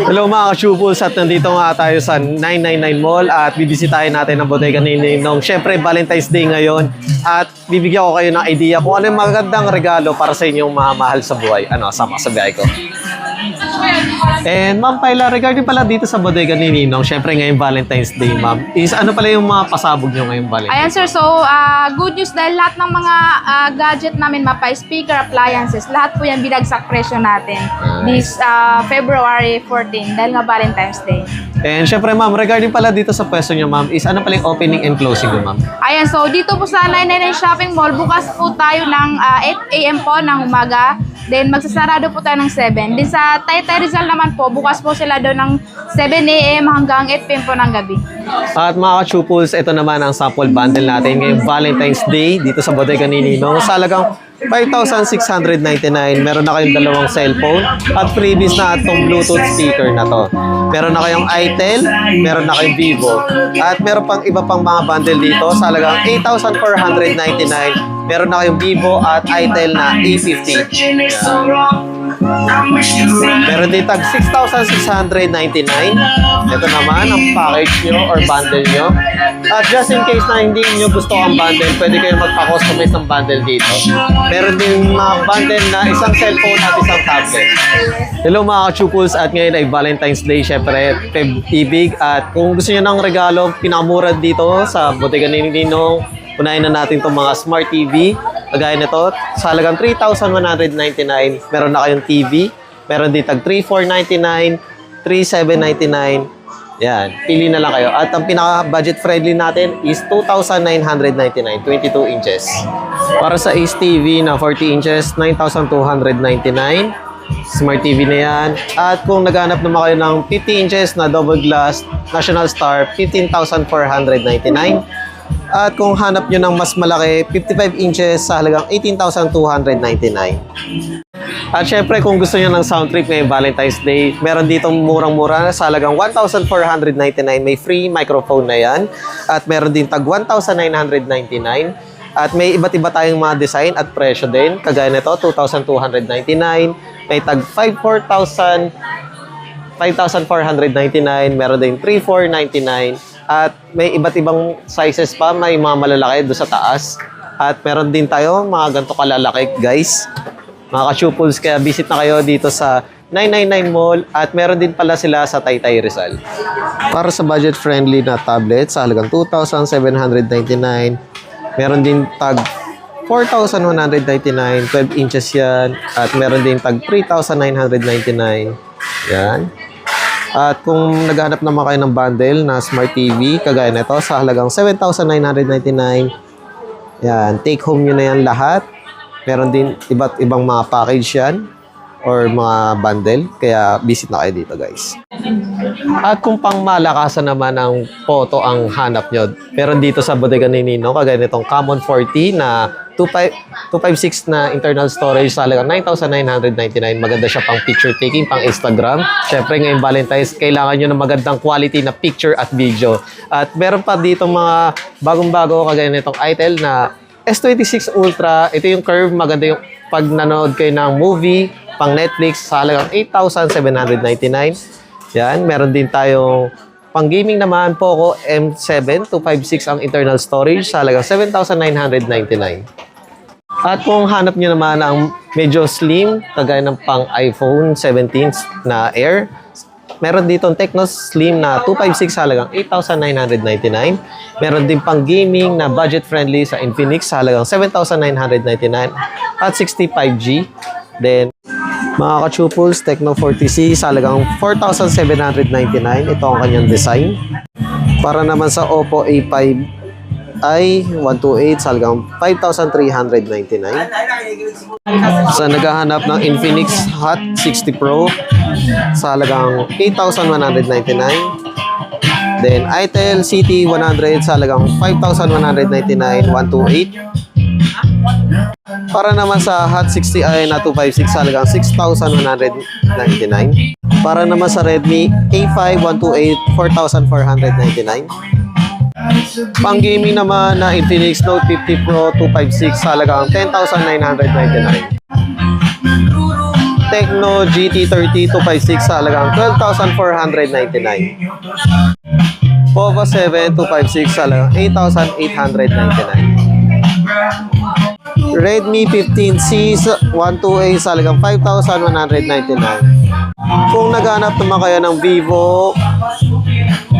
Hello mga ka-Chupul's, at nandito nga tayo sa 999 Mall at bibisitahin natin ang bodega ni Ninong. Siyempre Valentine's Day ngayon at bibigyan ko kayo ng idea kung ano yung magandang regalo para sa inyong mga mahal sa buhay. Ano, sama sa biyahe ko. And Ma'am Paila, regarding pala dito sa bodega ni Ninong, siyempre ngayong Valentine's Day, Ma'am, is ano pala yung mga pasabog nyo ngayong Valentine's? Ayan sir, so good news dahil lahat ng mga gadget namin, mapa speaker, appliances, lahat po yan binagsak presyo natin this February 14 dahil nga Valentine's Day. And syempre ma'am, regarding pala dito sa pwesto nyo ma'am, is ano pala yung opening and closing nyo ma'am? Ayan, so dito po sa 999 Shopping Mall, bukas po tayo ng 8 AM po ng umaga. Then magsasarado po tayo ng 7. Then sa Taytay Rizal naman po, bukas po sila doon ng 7 AM hanggang 8 PM po ng gabi. At mga ka-Chupul's, ito naman ang sample bundle natin ngayong Valentine's Day dito sa bodega ni Ninong. Sa halagang 5,699, meron na kayong dalawang cellphone at freebies na itong Bluetooth speaker na to. Meron na kayong itel, meron na kayong Vivo, at meron pang iba pang mga bundle dito sa halagang 8,499. Meron na kayong Vivo at itel na A50. Meron din tag 6,699. Ito naman ang package nyo or bundle nyo. At just in case na hindi nyo gusto ang bundle, pwede kayo magpa-customize ng bundle dito. Meron din mga bundle na isang cellphone at isang tablet. Hello mga ka-Chupul's, at ngayon ay Valentine's Day, syempre Ibig. At kung gusto nyo ng regalo, pinakamura dito sa bodega ni Ninong. Unahin na natin itong mga Smart TV. Kagaya nito, sa halagang 3,199, meron na kayong TV. Meron din tag 3,499, 3,799. Yan, pili na lang kayo. At ang pinaka-budget friendly natin is 2,999, 22 inches. Para sa Ace TV na 40 inches, 9,299. Smart TV na yan. At kung naghanap naman kayo ng 50 inches na double glass National Star, 15,499. At kung hanap nyo ng mas malaki, 55 inches sa halagang 18,299. At syempre, kung gusto nyo ng sound trip ngayong Valentine's Day, meron ditong murang-mura sa halagang 1,499. May free microphone na yan. At meron din tag 1,999. At may iba't iba tayong mga design at presyo din. Kagaya nito, 2,299. May tag 5,499. Meron din 3,499. At may iba't ibang sizes pa, may mga malalaki doon sa taas. At meron din tayo mga ganito kalalaki, guys. Mga ka-Chupul's, kaya visit na kayo dito sa 999 Mall. At meron din pala sila sa Taytay Rizal. Para sa budget-friendly na tablet, sa halagang 2,799. Meron din tag 4,199, 12 inches yan. At meron din tag 3,999. Yan. At kung naghahanap naman kayo ng bundle na Smart TV, kagaya nito, sa halagang 7,999. Yan, take home nyo na yan lahat. Meron din iba't ibang mga package yan or mga bundle. Kaya visit na kayo dito, guys. At kung pang malakasan naman ng photo ang hanap nyo, meron dito sa bodega ni Nino, kagaya nitong Common 40 na 256 na internal storage sa halagang 9,999. Maganda siya pang picture taking, pang Instagram. Siyempre ngayong Valentine's, kailangan nyo ng magandang quality na picture at video. At meron pa dito mga bagong-bago, kagaya nitong itel na S26 Ultra. Ito yung curve, maganda yung pag nanood kayo ng movie, pang Netflix sa halagang 8,799. Yan, meron din tayong pang gaming naman, Poco M7 256 ang internal storage sa halagang 7,999. At kung hanap nyo naman ang medyo slim, kagaya ng pang iPhone 17 na Air, meron ditong Tecno Slim na 256 sa halagang 8,999. Meron din pang gaming na budget-friendly sa Infinix sa halagang 7,999 at 65G. Then, mga ka-Chupul's, Tecno 40C sa halagang 4,799. Ito ang kanyang design. Para naman sa Oppo A5i128 sa halagang 5,399. Sa naghahanap ng Infinix Hot 60 Pro sa halagang 8,199. Then Itel CT100 sa halagang 5,199, 128. Para naman sa Hot 60i na 256 sa halagang 6,199. Para naman sa Redmi A5 128, 4,499. Pang gaming naman na Infinix Note 50 Pro 256 sa halagang 10,999. Tecno GT30 256 sa halagang 12,499. Poco 7 256 sa halagang 8,899. Redmi 15C 128 sa halagang 5,199. Kung naghanap naman kayo ng Vivo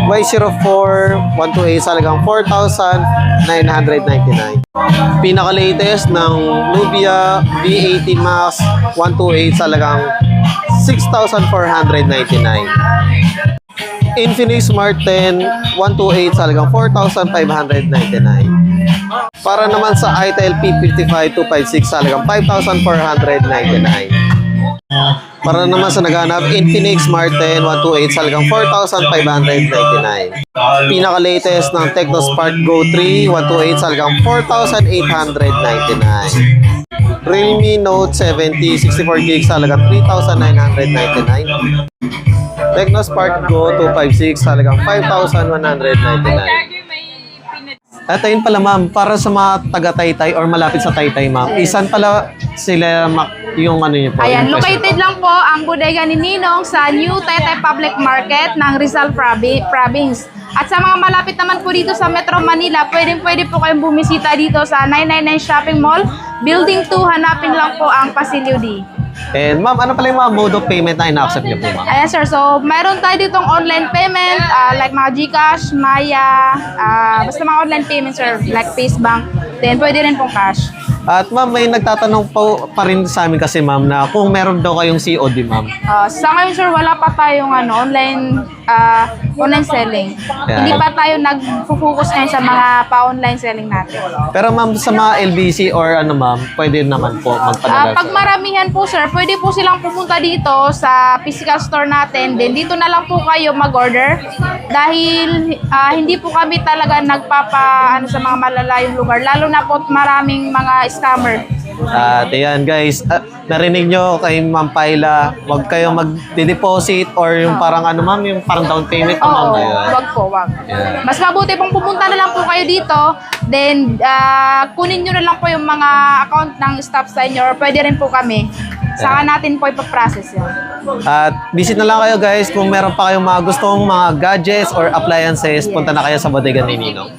Y04 128 sa halagang 4,999. Pinaka-latest ng Nubia V80 Max 128 sa halagang 6,499. Infinix Smart 10 128 sa halagang 4,599. Para naman sa Itel P55 256 sa halagang 5,499. Para naman sa naghanap, Infinix Smart 10 128 sa halagang 4,599. Pinaka-latest ng Tecno Spark Go 3 128 sa halagang 4,899. Realme Note 70 64GB sa halagang 3,999. Tecno Spark Go 256 sa halagang 5,199. At ayun pala ma'am, para sa mga taga-Taytay or malapit sa Taytay ma'am, isan pala sila yung ano niyo po? Ayan, yung located lang po ang bodega ni Ninong sa New Taytay Public Market ng Rizal Province. At sa mga malapit naman po dito sa Metro Manila, pwede po kayong bumisita dito sa 999 Shopping Mall, Building 2, hanapin lang po ang Pasilio D. And ma'am, ano pala yung mga mode of payment na ina-accept niyo po ma'am? Ayan sir, so mayroon tayo ditong online payment, like mga GCash, Maya, basta mga online payment sir, like FaceBank, then pwede rin pong cash. At ma'am, may nagtatanong pa rin sa amin kasi ma'am na kung meron daw kayong COD ma'am. Sa ngayon sir, wala pa tayong online selling. Yeah. Hindi pa tayo nag-focus ngayon sa mga pa-online selling natin. Pero ma'am, sa mga LBC or ano ma'am, pwede naman po magpadala. Pag maramihan po sir, pwede po silang pumunta dito sa physical store natin. Then dito na lang po kayo mag-order. Dahil hindi po kami talaga sa mga malalayong lugar. Lalo na po maraming mga scammer. At ayan guys, narinig nyo kay Ma'am Paila, huwag kayong mag-deposit or yung parang ano ma'am, yung parang down payment o ma'am. Oo, Ayan. wag po, wag. Yeah. Mas mabuti pong pumunta na lang po kayo dito, then kunin nyo na lang po yung mga account ng staff sa inyo or pwede rin po kami. Saka natin po ipaprocess yun. At visit na lang kayo guys kung meron pa kayong mga gustong mga gadgets or appliances, punta na kayo sa bodega ni Ninong.